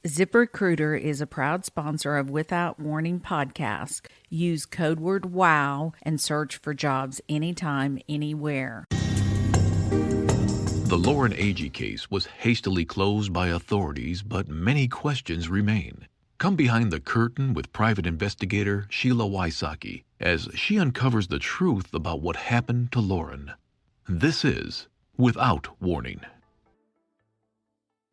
ZipRecruiter is a proud sponsor of Without Warning podcast. Use code word WOW and search for jobs anytime, anywhere. The Lauren Agee case was hastily closed by authorities, but many questions remain. Come behind the curtain with private investigator Sheila Wysocki as she uncovers the truth about what happened to Lauren. This is Without Warning.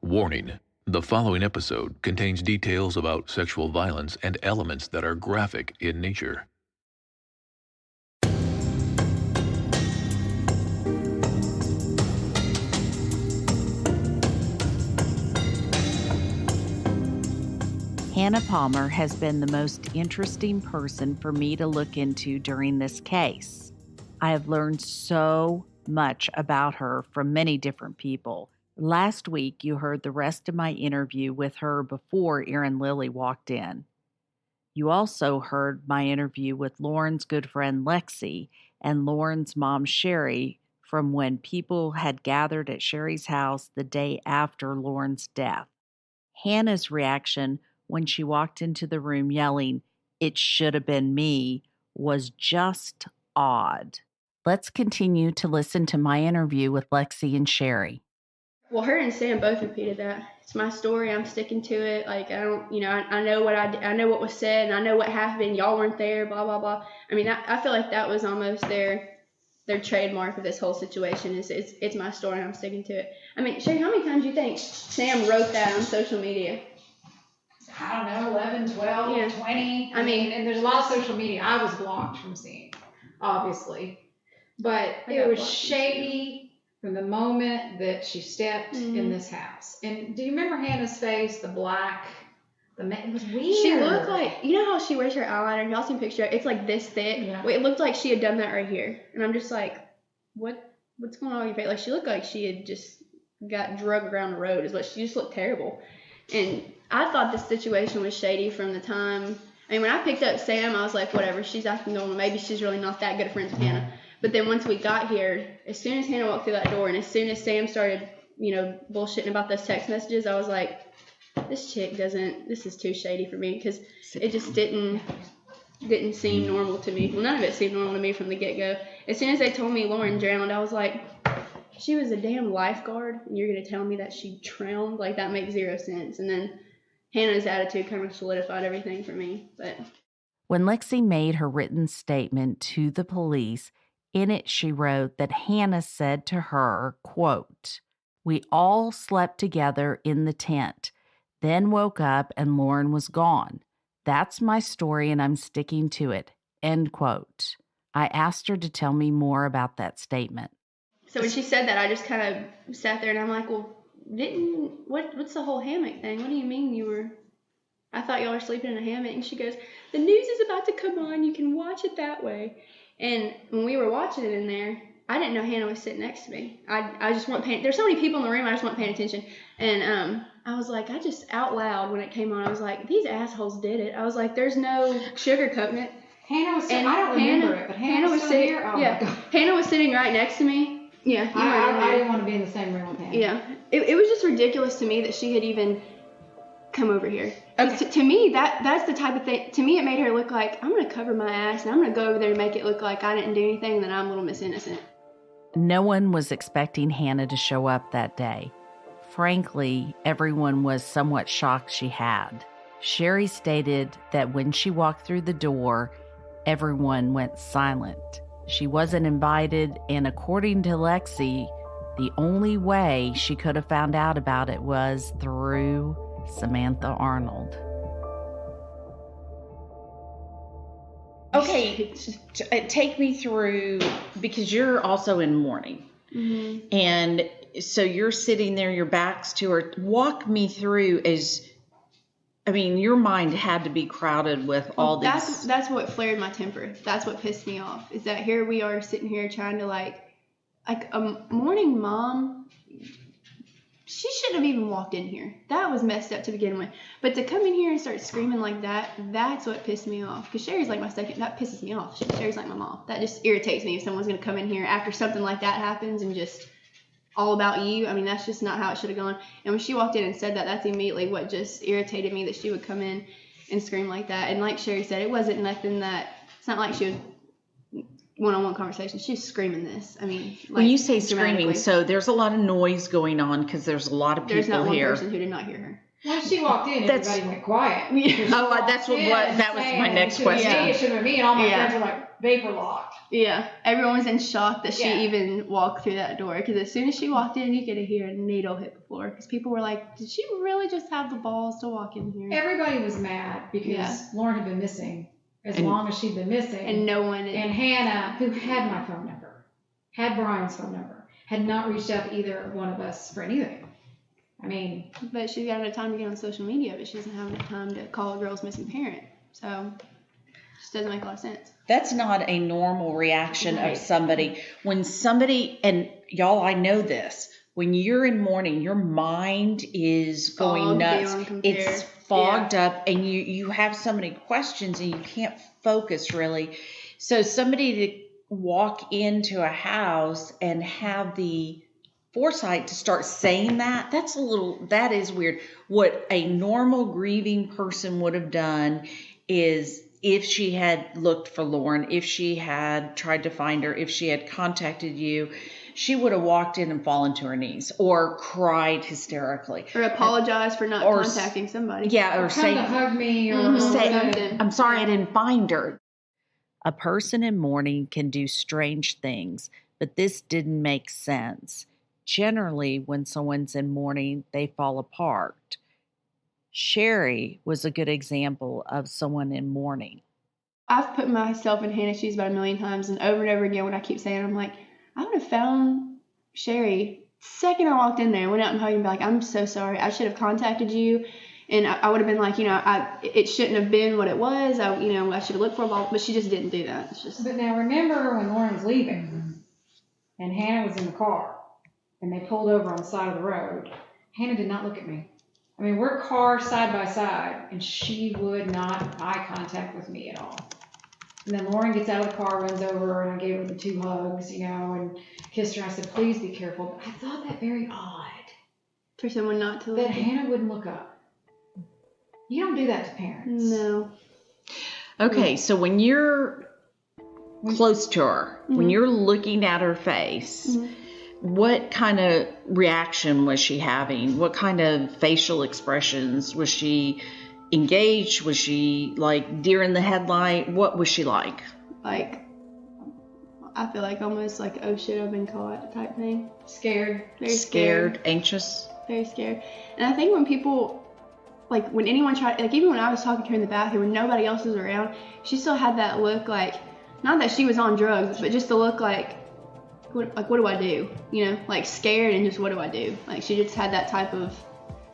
Warning. The following episode contains details about sexual violence and elements that are graphic in nature. Hannah Palmer has been the most interesting person for me to look into during this case. I have learned so much about her from many different people. Last week, you heard the rest of my interview with her before Erin Lilly walked in. You also heard my interview with Lauren's good friend Lexi and Lauren's mom Sherry from when people had gathered at Sherry's house the day after Lauren's death. Hannah's reaction when she walked into the room yelling, "It should have been me," was just odd. Let's continue to listen to my interview with Lexi and Sherry. Well, her and Sam both repeated that. It's my story. I'm sticking to it. Like, I don't, I know what I know what was said, and I know what happened. Y'all weren't there, blah, blah, blah. I mean, I feel like that was almost their trademark of this whole situation is it's my story, and I'm sticking to it. I mean, Sherry, how many times do you think Sam wrote that on social media? I don't know, 11, 12, Yeah. 20. I mean, and there's a lot of social media I was blocked from seeing, obviously. But it was shady from the moment that she stepped in this house. And do you remember Hannah's face, the black, it was weird. She looked like, you know how she wears her eyeliner? Y'all seen a picture? It's like this thick. Yeah. It looked like she had done that right here. And I'm just like, what's going on with your face? Like, she looked like she had just got drugged around the road is what she just looked terrible. And I thought this situation was shady from the time, I mean, when I picked up Sam, I was like, whatever, she's acting normal. Maybe she's really not that good of friends with Hannah. But then once we got here, as soon as Hannah walked through that door and as soon as Sam started, bullshitting about those text messages, I was like, this is too shady for me because it just didn't seem normal to me. Well, none of it seemed normal to me from the get-go. As soon as they told me Lauren drowned, I was like, she was a damn lifeguard and you're going to tell me that she drowned? Like, that makes zero sense. And then Hannah's attitude kind of solidified everything for me. But when Lexi made her written statement to the police, in it, she wrote that Hannah said to her, quote, "We all slept together in the tent, then woke up and Lauren was gone. That's my story and I'm sticking to it," end quote. I asked her to tell me more about that statement. So when she said that, I just kind of sat there and I'm like, well, what's the whole hammock thing? What do you mean I thought y'all were sleeping in a hammock? And she goes, the news is about to come on. You can watch it that way. And when we were watching it in there, I didn't know Hannah was sitting next to me. I just wasn't paying. There's so many people in the room, I just wasn't paying attention. And I was like, I just out loud when it came on, I was like, these assholes did it. I was like, there's no sugarcoating it. Hannah was sitting. I don't remember it, but Hannah was sitting here. Oh yeah, my God. Hannah was sitting right next to me. Yeah, I didn't want to be in the same room with Hannah. Yeah, it was just ridiculous to me that she had even come over here. Okay. To me, that's the type of thing. To me, it made her look like, I'm going to cover my ass and I'm going to go over there and make it look like I didn't do anything and that I'm Little Miss Innocent. No one was expecting Hannah to show up that day. Frankly, everyone was somewhat shocked she had. Sherry stated that when she walked through the door, everyone went silent. She wasn't invited, and according to Lexi, the only way she could have found out about it was through Samantha Arnold. Okay, take me through, because you're also in mourning. Mm-hmm. And so you're sitting there, your back's to her. Walk me through your mind had to be crowded with all these. That's what flared my temper. That's what pissed me off, is that here we are sitting here trying to like a mourning mom. She shouldn't have even walked in here. That was messed up to begin with. But to come in here and start screaming like that, that's what pissed me off. Because Sherry's like my second. That pisses me off. Sherry's like my mom. That just irritates me if someone's going to come in here after something like that happens and just all about you. I mean, that's just not how it should have gone. And when she walked in and said that, that's immediately what just irritated me, that she would come in and scream like that. And like Sherry said, it wasn't nothing that, it's not like she was one-on-one conversation. She was screaming this. I mean, like, when you say screaming, so there's a lot of noise going on because there's a lot of people here. There's not one person who did not hear her. When she walked in, everybody went quiet. That was my next question. It should have been me, and all my friends were like vapor locked. Yeah, everyone was in shock that she even walked through that door, because as soon as she walked in, you could hear a needle hit the floor, because people were like, did she really just have the balls to walk in here? Everybody was mad because Lauren had been missing as long as she'd been missing. And no one... And Hannah, who had my phone number, had Brian's phone number, had not reached out to either one of us for anything. I mean... But she's got enough time to get on social media, but she doesn't have enough time to call a girl's missing parent. So, it just doesn't make a lot of sense. That's not a normal reaction of somebody. When somebody, and y'all, I know this, when you're in mourning, your mind is going nuts. It's fogged up, and you have so many questions, and you can't focus really. So somebody to walk into a house and have the foresight to start saying that is weird. What a normal grieving person would have done is, if she had looked for Lauren, if she had tried to find her, if she had contacted you, she would have walked in and fallen to her knees or cried hysterically. Or apologized for not contacting somebody. Yeah, or say, come to hug me, or say, I'm sorry I didn't find her. A person in mourning can do strange things, but this didn't make sense. Generally, when someone's in mourning, they fall apart. Sherry was a good example of someone in mourning. I've put myself in Hannah's shoes about a million times, and over again when I keep saying it, I'm like, I would have found Sherry the second I walked in there and went out and hugged and be like, I'm so sorry. I should have contacted you. And I would have been like, it shouldn't have been what it was. I should have looked for a ball, but she just didn't do that. It's just... But now remember when Lauren was leaving and Hannah was in the car and they pulled over on the side of the road, Hannah did not look at me. I mean, we're car side by side, and she would not eye contact with me at all. And then Lauren gets out of the car, runs over, and I gave her the 2 hugs, and kissed her. I said, please be careful. But I thought that very odd. For someone not to look that Hannah wouldn't look up. You don't do that to parents. No. Okay, so when you're close to her, when you're looking at her face, what kind of reaction was she having? What kind of facial expressions? Was she engaged? Was she like deer in the headlight? What was she like? Like, I feel like almost like, oh shit, I've been caught type thing. Scared. Very scared. Anxious. Very scared. And I think when people, like when anyone tried, like even when I was talking to her in the bathroom when nobody else was around, she still had that look like, not that she was on drugs, but just the look like, what do I do? Like scared and just what do I do? Like she just had that type of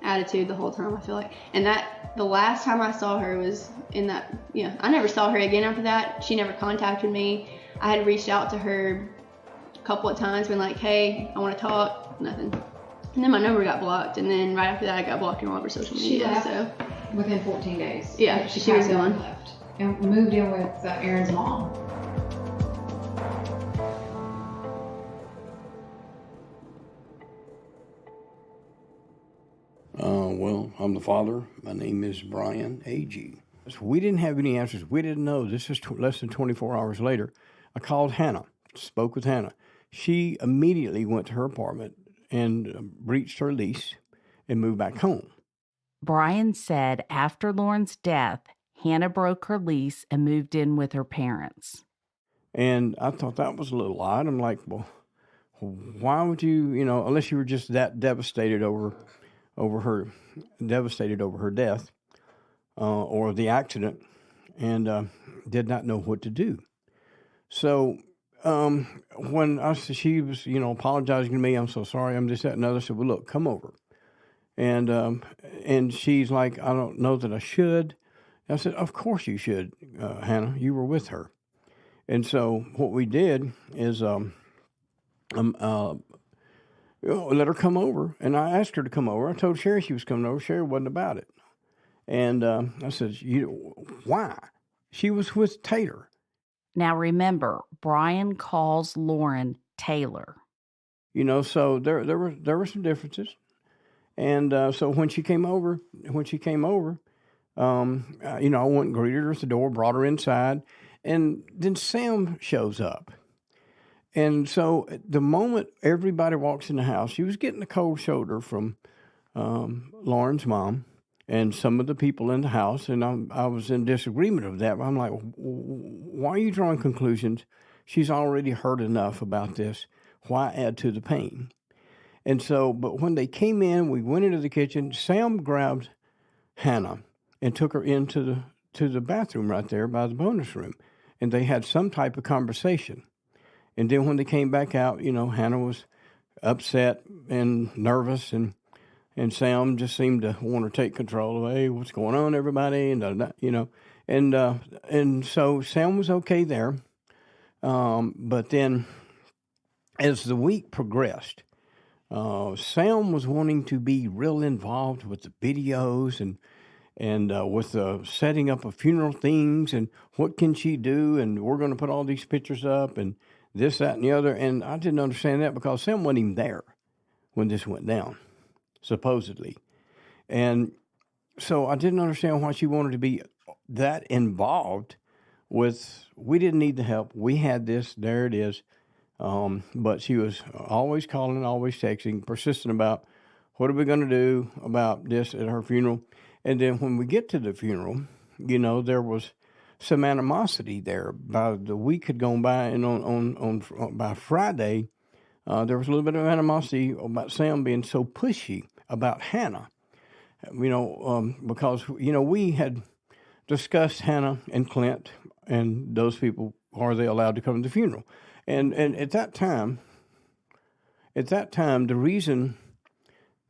attitude the whole time, I feel like. And that the last time I saw her was in that, I never saw her again after that. She never contacted me. I had reached out to her a couple of times, been like, hey, I want to talk, nothing. And then my number got blocked, and then right after that I got blocked on all over social media. She left within 14 days. Yeah, she was gone. Left and moved in with Aaron's mom. Well, I'm the father. My name is Brian Agee. So we didn't have any answers. We didn't know. This is less than 24 hours later. I called Hannah, spoke with Hannah. She immediately went to her apartment and breached her lease and moved back home. Brian said after Lauren's death, Hannah broke her lease and moved in with her parents. And I thought that was a little odd. I'm like, well, why would you, unless you were just that devastated over her death or the accident, and did not know what to do. So when she was, apologizing to me, I'm so sorry, I'm this, that, and other. I said, well, look, come over. And she's like, I don't know that I should. I said, of course you should, Hannah. You were with her. And so what we did is let her come over. And I asked her to come over. I told Sherry she was coming over. Sherry wasn't about it. And I said, why? She was with Taylor. Now remember, Brian calls Lauren Taylor. So there were some differences. And so when she came over, I went and greeted her at the door, brought her inside, and then Sam shows up. And so the moment everybody walks in the house, she was getting a cold shoulder from Lauren's mom and some of the people in the house, and I was in disagreement of that. I'm like, why are you drawing conclusions? She's already heard enough about this. Why add to the pain? And so, but when they came in, we went into the kitchen. Sam grabbed Hannah and took her into the bathroom right there by the bonus room, and they had some type of conversation. And then when they came back out, Hannah was upset and nervous, and Sam just seemed to want to take control of, hey, what's going on, everybody, and so Sam was okay there. But then, as the week progressed, Sam was wanting to be real involved with the videos and with the setting up of funeral things and what can she do, and we're going to put all these pictures up and this, that, and the other. And I didn't understand that because Sam wasn't even there when this went down, supposedly. And so I didn't understand why she wanted to be that involved with, we didn't need the help. We had this, there it is. But she was always calling, always texting, persistent about what are we going to do about this at her funeral. And then when we get to the funeral, there was some animosity there. By the week had gone by, and by Friday, there was a little bit of animosity about Sam being so pushy about Hannah. Because we had discussed Hannah and Clint and those people, are they allowed to come to the funeral? And at that time, the reason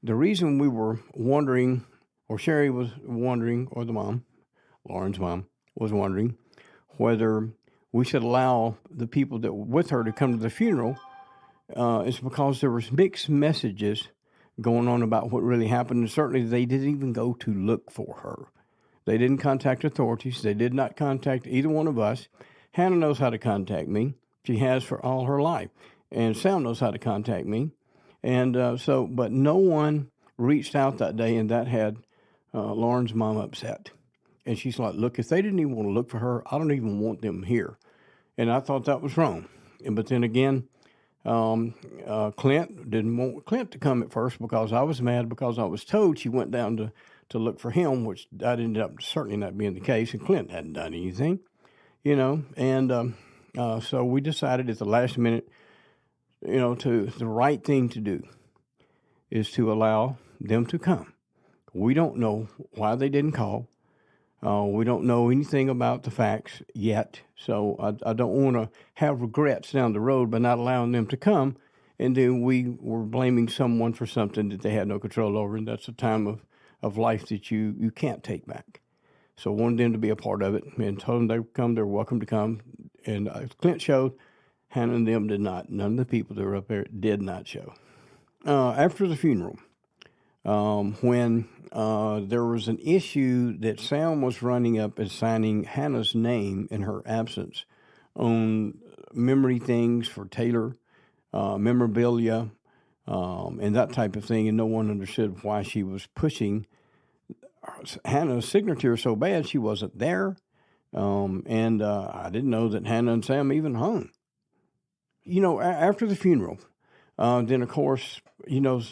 we were wondering, or Sherry was wondering, or the mom, Lauren's mom, was wondering whether we should allow the people that were with her to come to the funeral, is because there was mixed messages going on about what really happened. And certainly they didn't even go to look for her. They didn't contact authorities. They did not contact either one of us. Hannah knows how to contact me. She has for all her life. And Sam knows how to contact me. And but no one reached out that day, and that had Lauren's mom upset. And she's like, look, if they didn't even want to look for her, I don't even want them here. And I thought that was wrong. But then again, Clint didn't want Clint to come at first because I was mad because I was told she went down to look for him, which that ended up certainly not being the case. And Clint hadn't done anything, and so we decided at the last minute, the right thing to do is to allow them to come. We don't know why they didn't call. We don't know anything about the facts yet. So I don't want to have regrets down the road by not allowing them to come. And then we were blaming someone for something that they had no control over. And that's a time of life that you can't take back. So I wanted them to be a part of it and told them they would come. They're welcome to come. And Clint showed. Hannah and them did not. None of the people that were up there did not show. After the funeral, when there was an issue that Sam was running up and signing Hannah's name in her absence on memory things for Taylor, memorabilia, and that type of thing, and no one understood why she was pushing Hannah's signature so bad. She wasn't there, and I didn't know that Hannah and Sam even hung. After the funeral, then of course,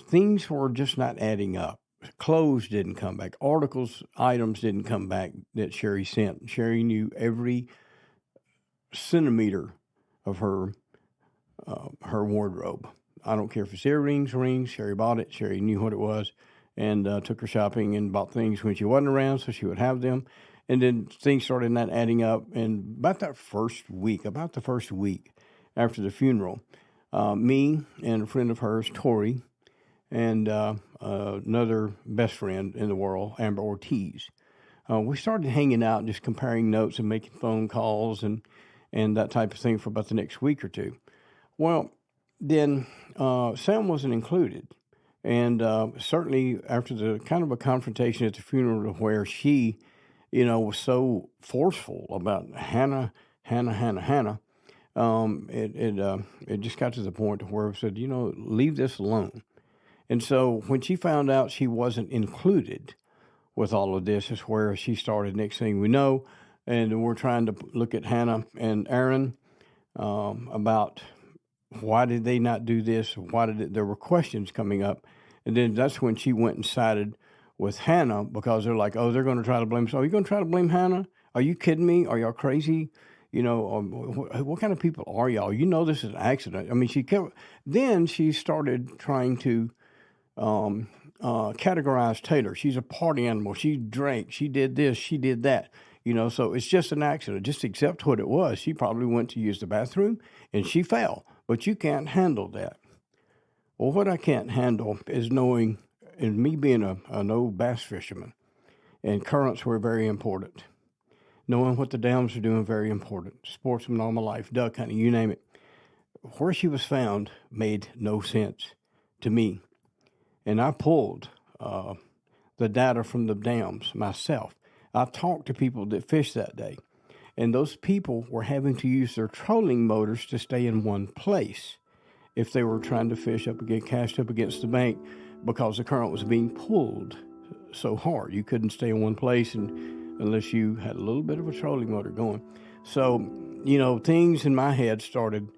things were just not adding up. Clothes didn't come back. Items didn't come back that Sherry sent. Sherry knew every centimeter of her wardrobe. I don't care if it's earrings, rings. Sherry bought it. Sherry knew what it was, and took her shopping and bought things when she wasn't around, so she would have them. And then things started not adding up. And about the first week after the funeral, me and a friend of hers, Tori, and another best friend in the world, Amber Ortiz, we started hanging out and just comparing notes and making phone calls and that type of thing for about the next week or two. Well, then Sam wasn't included. And certainly after the kind of a confrontation at the funeral where she, was so forceful about Hannah, it just got to the point where I said, leave this alone. And so when she found out she wasn't included with all of this, is where she started. Next thing we know, and we're trying to look at Hannah and Aaron about why did they not do this? There were questions coming up. And then that's when she went and sided with Hannah, because they're like, oh, they're going to try to blame. So are you going to try to blame Hannah? Are you kidding me? Are y'all crazy? What kind of people are y'all? This is an accident. I mean, then she started trying to categorize Taylor. She's a party animal. She drank. She did this. She did that. So it's just an accident. Just accept what it was. She probably went to use the bathroom and she fell. But you can't handle that. Well, what I can't handle is knowing, and me being an old bass fisherman, and currents were very important. Knowing what the dams are doing, very important. Sportsman all my life, duck hunting, you name it. Where she was found made no sense to me. And I pulled the data from the dams myself. I talked to people that fished that day, and those people were having to use their trolling motors to stay in one place if they were trying to fish cast up against the bank, because the current was being pulled so hard. You couldn't stay in one place unless you had a little bit of a trolling motor going. So, things in my head started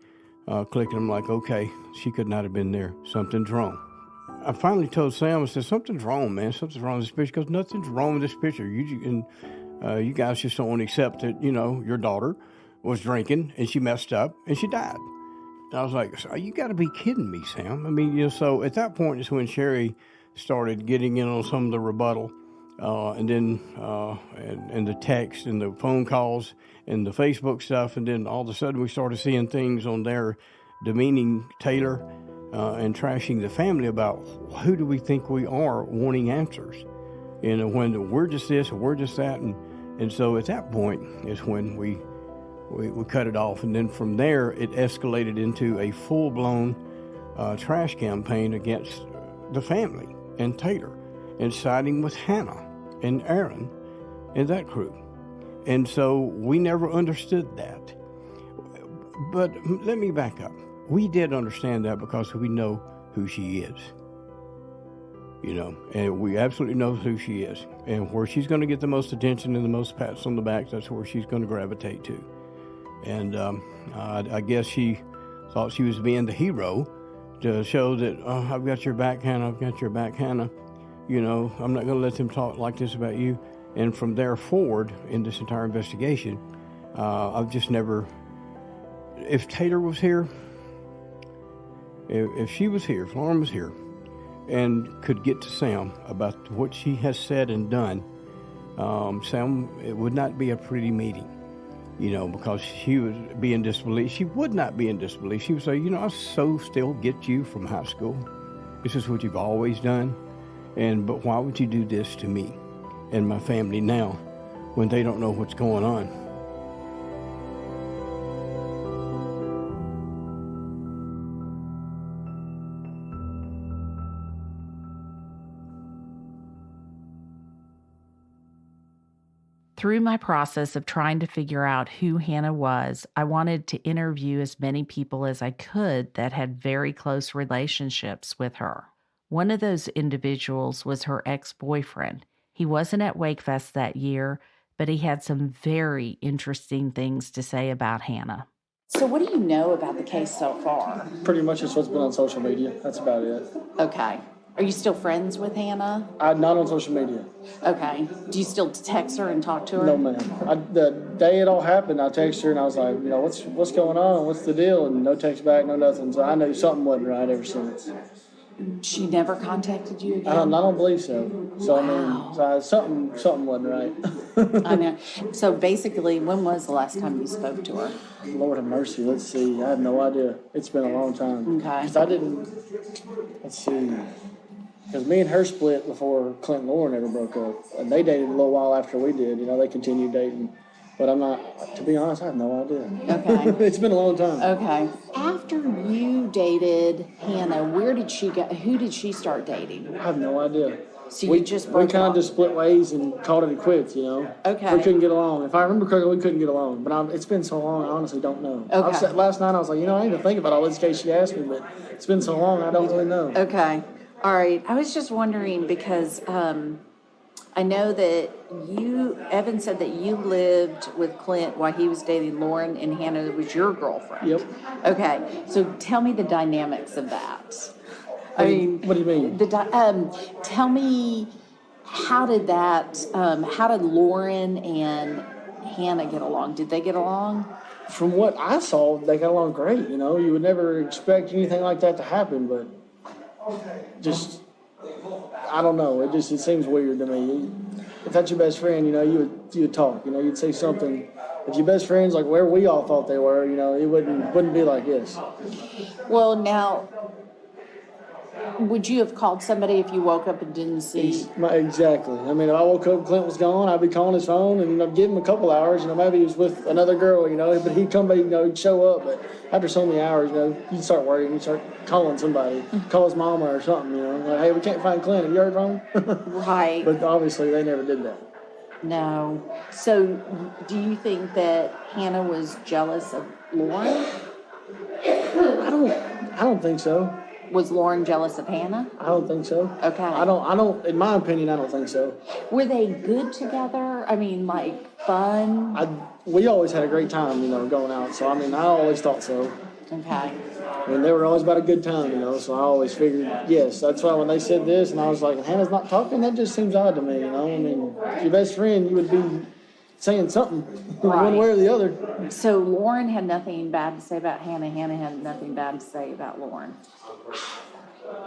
clicking. I'm like, okay, she could not have been there. Something's wrong. I finally told Sam, I said, something's wrong, man. Something's wrong with this picture. Because nothing's wrong with this picture. You guys just don't want to accept that, your daughter was drinking and she messed up and she died. And I was like, you got to be kidding me, Sam. I mean, so at that point is when Sherry started getting in on some of the rebuttal, and then and the text and the phone calls and the Facebook stuff. And then all of a sudden we started seeing things on there demeaning Taylor and trashing the family about who do we think we are, wanting answers. When we're just this or we're just that. And so at that point is when we cut it off. And then from there, it escalated into a full-blown trash campaign against the family and Taylor, and siding with Hannah and Aaron and that crew. And so we never understood that. But let me back up. We did understand that because we know who she is. And we absolutely know who she is. And where she's going to get the most attention and the most pats on the back, that's where she's going to gravitate to. And I guess she thought she was being the hero to show that, I've got your back, Hannah, I've got your back, Hannah. I'm not going to let them talk like this about you. And from there forward in this entire investigation, I've just never, if Taylor was here, if she was here, if Lauren was here, and could get to Sam about what she has said and done, Sam, it would not be a pretty meeting. Because she would be in disbelief. She would not be in disbelief. She would say, I still get you from high school. This is what you've always done. But why would you do this to me and my family now when they don't know what's going on? Through my process of trying to figure out who Hannah was, I wanted to interview as many people as I could that had very close relationships with her. One of those individuals was her ex-boyfriend. He wasn't at Wakefest that year, but he had some very interesting things to say about Hannah. So what do you know about the case so far? Pretty much just what's been on social media. That's about it. Okay. Are you still friends with Hannah? Not on social media. Okay. Do you still text her and talk to her? No, ma'am. The day it all happened, I texted her and I was like, what's going on? What's the deal? And no text back, no nothing. So I knew something wasn't right ever since. She never contacted you again? I don't believe so. So, wow. Something wasn't right. I know. So basically, when was the last time you spoke to her? Lord have mercy. Let's see. I have no idea. It's been a long time. Okay. Let's see. Because me and her split before Clint and Lauren ever broke up. And they dated a little while after we did. They continued dating. But I'm not, to be honest, I have no idea. Okay. It's been a long time. Okay. After you dated Hannah, where did she go? Who did she start dating? I have no idea. So we you just we broke kind of off? just split ways and called it quits. You know. Okay. We couldn't get along. If I remember correctly, we couldn't get along. But it's been so long, I honestly don't know. Okay. Last night I was like, I need to think about all this in case she asked me, but it's been so long, I don't really know. Okay. All right. I was just wondering because I know that Evan said that you lived with Clint while he was dating Lauren, and Hannah was your girlfriend. Yep. Okay. So tell me the dynamics of that. What do you mean? Tell me, how did Lauren and Hannah get along? Did they get along? From what I saw, they got along great. You would never expect anything like that to happen, but just, I don't know. It seems weird to me. If that's your best friend, you would talk. You'd say something. If your best friend's like where we all thought they were, it wouldn't be like this. Well, now, would you have called somebody if you woke up and didn't see? Exactly. I mean, if I woke up, Clint was gone, I'd be calling his phone and I'd give him a couple hours. Maybe he was with another girl, but he'd come back, he'd show up. But after so many hours, you'd start worrying. You'd start calling somebody, call his mama or something, like, hey, we can't find Clint. Have you heard from him? Right. But obviously, they never did that. No. So, do you think that Hannah was jealous of Lauren? I don't think so. Was Lauren jealous of Hannah? I don't think so. Okay. I don't. In my opinion, I don't think so. Were they good together? I mean, like fun? We always had a great time, going out. So I always thought so. Okay. And they were always about a good time, So I always figured, yes. That's why when they said this, and I was like, Hannah's not talking. That just seems odd to me, If your best friend, you would be saying something, one way or the other. So Lauren had nothing bad to say about Hannah. Hannah had nothing bad to say about Lauren.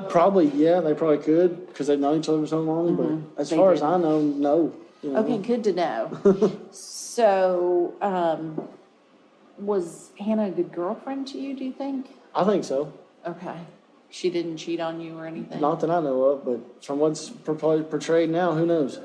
Probably, yeah, they probably could because they've known each other for so long. But as far as I know, no. Okay, good to know. So, was Hannah a good girlfriend to you, do you think? I think so. Okay. She didn't cheat on you or anything? Not that I know of, but from what's portrayed now, who knows?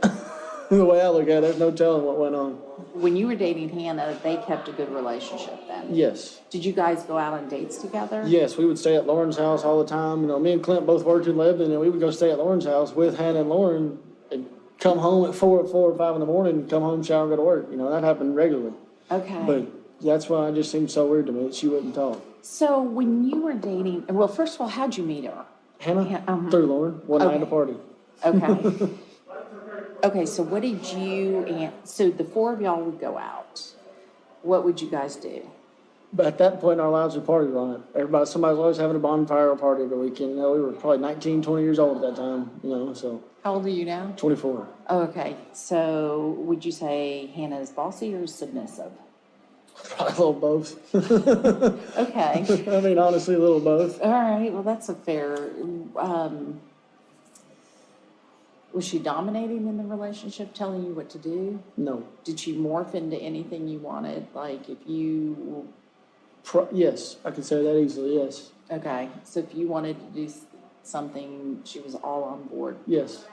The way I look at it, there's no telling what went on. When you were dating Hannah, they kept a good relationship then? Yes. Did you guys go out on dates together? Yes, we would stay at Lauren's house all the time. Me and Clint both worked in Lebanon, and we would go stay at Lauren's house with Hannah and Lauren and come home at 4 or 5 in the morning and come home, shower, and go to work. That happened regularly. Okay. But that's why it just seemed so weird to me that she wouldn't talk. So when you were dating, well, first of all, how'd you meet her? Hannah? Through Lauren, one night at a party. Okay. Okay, so what did you, so the four of y'all would go out. What would you guys do? But at that point in our lives, we partied on it. Somebody's always having a bonfire or party every weekend. We were probably 19, 20 years old at that time, so. How old are you now? 24. Oh, okay. So would you say Hannah is bossy or submissive? Probably a little both. Okay. Honestly, a little both. All right. Well, that's a fair. Was she dominating in the relationship, telling you what to do? No. Did she morph into anything you wanted? Like if you... Yes, I can say that easily, yes. Okay. So if you wanted to do something, she was all on board? Yes.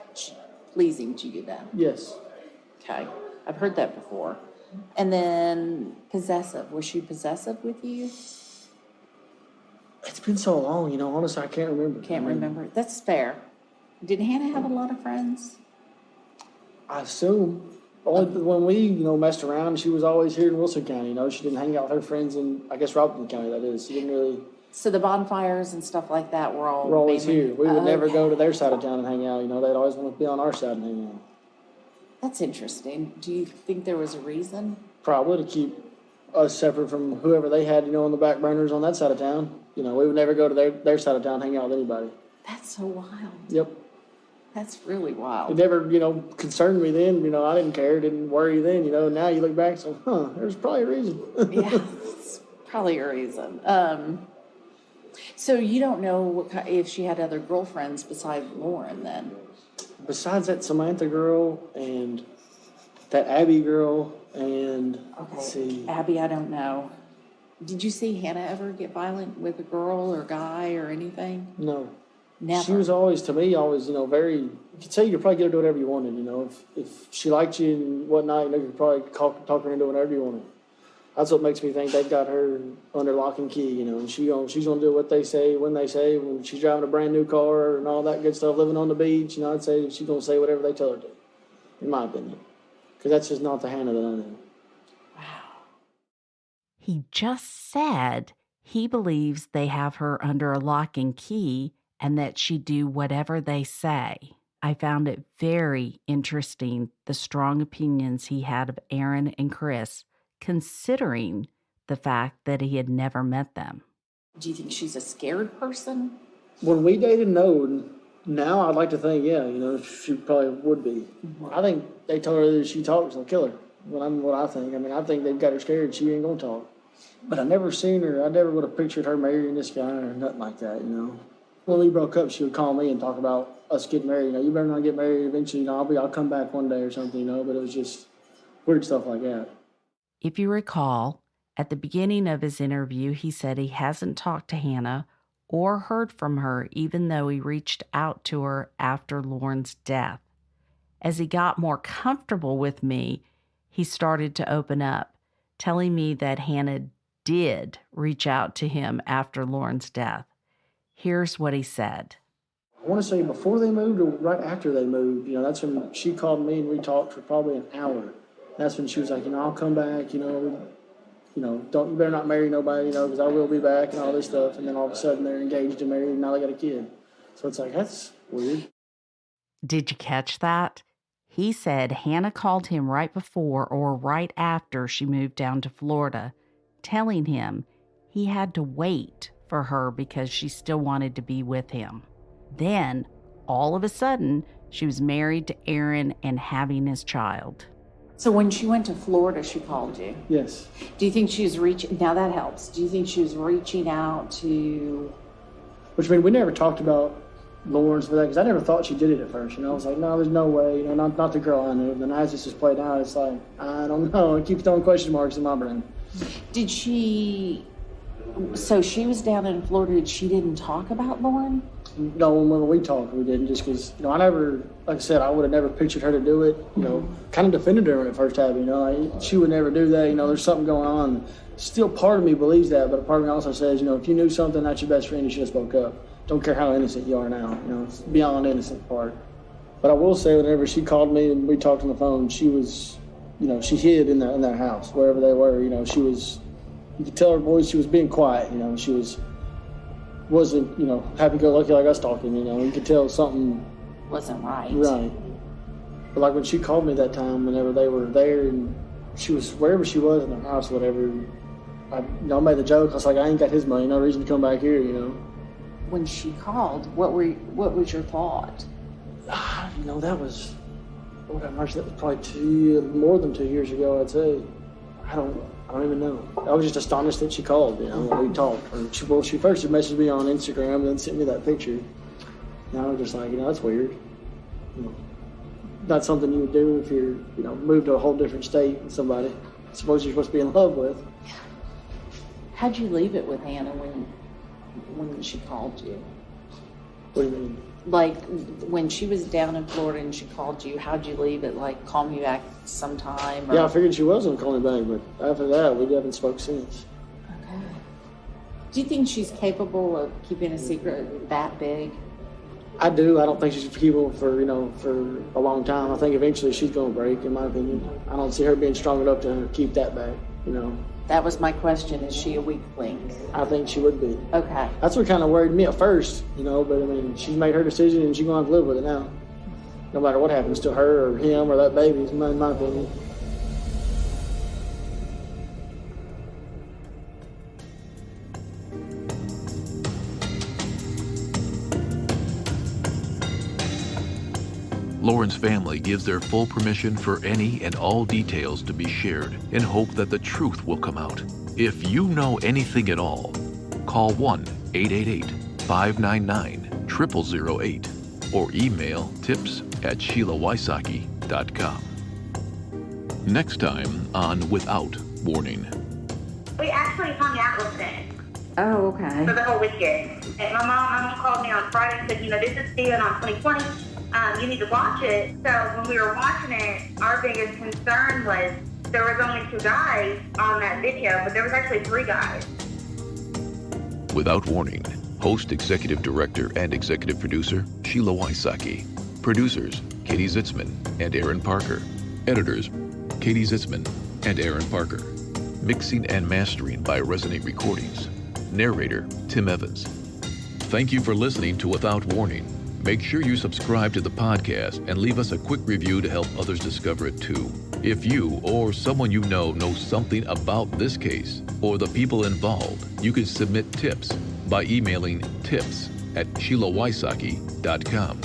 Pleasing to you then? Yes. Okay. I've heard that before. And then possessive. Was she possessive with you? It's been so long, honestly, I can't remember. Can't remember. That's fair. Did Hannah have a lot of friends? I assume. Only when we, messed around, she was always here in Wilson County. She didn't hang out with her friends in, I guess, Robertson County, that is. She didn't really... So the bonfires and stuff like that were all... We're always here. We would never go to their side of town and hang out. They'd always want to be on our side and hang out. That's interesting. Do you think there was a reason? Probably to keep us separate from whoever they had, on the back burners on that side of town. We would never go to their side of town and hang out with anybody. That's so wild. Yep. That's really wild. It never, concerned me then. I didn't care, didn't worry then. Now you look back and say, there's probably a reason. Yeah, it's probably a reason. So you don't know if she had other girlfriends besides Lauren then? Besides that Samantha girl and that Abby girl and, let's see. Abby, I don't know. Did you see Hannah ever get violent with a girl or guy or anything? No. Never. She was always, to me, very, you could say you could probably get her to do whatever you wanted, if she liked you and whatnot, you could probably talk her into whatever you wanted. That's what makes me think they've got her under lock and key, you know, and she's gonna do what they say when they say. When she's driving a brand new car and all that good stuff, living on the beach, you know, I'd say she's gonna say whatever they tell her to, in my opinion, because that's just not the Hannah that I know. Wow. He just said he believes they have her under a lock and key and that she'd do whatever they say. I found it very interesting, the strong opinions he had of Aaron and Chris, considering the fact that he had never met them. Do you think she's a scared person? When we dated, no. Now I'd like to think, yeah, you know, she probably would be. Mm-hmm. I think they told her that if she talks, they'll kill her. What I think. I mean, I think they've got her scared. She ain't gonna talk. But I never seen her. I never would have pictured her marrying this guy or nothing like that, you know. When we broke up, she would call me and talk about us getting married. You know, you better not get married eventually. You know, I'll come back one day or something, you know. But it was just weird stuff like that. If you recall, at the beginning of his interview, he said he hasn't talked to Hannah or heard from her, even though he reached out to her after Lauren's death. As he got more comfortable with me, he started to open up, telling me that Hannah did reach out to him after Lauren's death. Here's what he said. I want to say before they moved or right after they moved, you know, that's when she called me and we talked for probably an hour. That's when she was like, you know, I'll come back, you know, you better not marry nobody, you know, because I will be back and all this stuff. And then all of a sudden they're engaged and married and now they got a kid. So it's like, that's weird. Did you catch that? He said Hannah called him right before or right after she moved down to Florida, telling him he had to wait for her because she still wanted to be with him. Then, all of a sudden, she was married to Aaron and having his child. So when she went to Florida, she called you? Yes. Do you think she was reaching, now that helps, do you think she was reaching out to... Which, I mean, we never talked about Lauren's for that, because I never thought she did it at first, you know. I was like, no, there's no way, you know, not the girl I knew. And then as this is played out, it's like, I don't know. It keeps throwing question marks in my brain. Did she... So she was down in Florida and she didn't talk about Lauren? No, when we talked, we didn't, just because, you know, I never, like I said, I would have never pictured her to do it, you know, kind of defended her when it first happened, you know, like, she would never do that, you know, there's something going on. Still part of me believes that, but a part of me also says, you know, if you knew something, that's your best friend, you should have spoke up. Don't care how innocent you are now, you know, it's beyond innocent part. But I will say, whenever she called me and we talked on the phone, she was, you know, she hid in that house, wherever they were, you know, she was, you could tell her voice, she was being quiet, you know, she wasn't, you know, happy-go-lucky like us talking, you know. You could tell something wasn't right. Right. But like when she called me that time, whenever they were there, and she was wherever she was in the house, whatever, I made the joke. I was like, I ain't got his money, no reason to come back here, you know. When she called, what was your thought? You know, that was, Lord have mercy, that was probably more than 2 years ago, I'd say. I don't even know. I was just astonished that she called, you know, when we talked. Or she first messaged me on Instagram and then sent me that picture. And I was just like, you know, that's weird. You know, not something you would do if you're, you know, moved to a whole different state with somebody I suppose you're supposed to be in love with. How'd you leave it with Hannah when she called you? What do you mean? Like, when she was down in Florida and she called you, how'd you leave it? Like, call me back sometime? Or... Yeah, I figured she was going to call me back, but after that, we haven't spoke since. Okay. Do you think she's capable of keeping a secret that big? I do. I don't think she's capable for a long time. I think eventually she's going to break, in my opinion. I don't see her being strong enough to keep that back, you know. That was my question. Is she a weak link? I think she would be. Okay. That's what kind of worried me at first, you know, but I mean, she's made her decision and she's going to have to live with it now. No matter what happens to her or him or that baby, in my opinion. Lauren's family gives their full permission for any and all details to be shared in hope that the truth will come out. If you know anything at all, call 1-888-599-0008 or email tips@SheilaWysocki.com. Next time on Without Warning. We actually hung out with them. Oh, okay. For the whole weekend. And my mom called me on Friday and said, this is Steven on 2020. You need to watch it. So when we were watching it, our biggest concern was there was only 2 guys on that video, but there was actually 3 guys. Without Warning. Host, Executive Director, and Executive Producer, Sheila Wysocki. Producers, Katie Zitzman and Aaron Parker. Editors, Katie Zitzman and Aaron Parker. Mixing and mastering by Resonate Recordings. Narrator, Tim Evans. Thank you for listening to Without Warning. Make sure you subscribe to the podcast and leave us a quick review to help others discover it too. If you or someone you know knows something about this case or the people involved, you can submit tips by emailing tips@SheilaWysocki.com.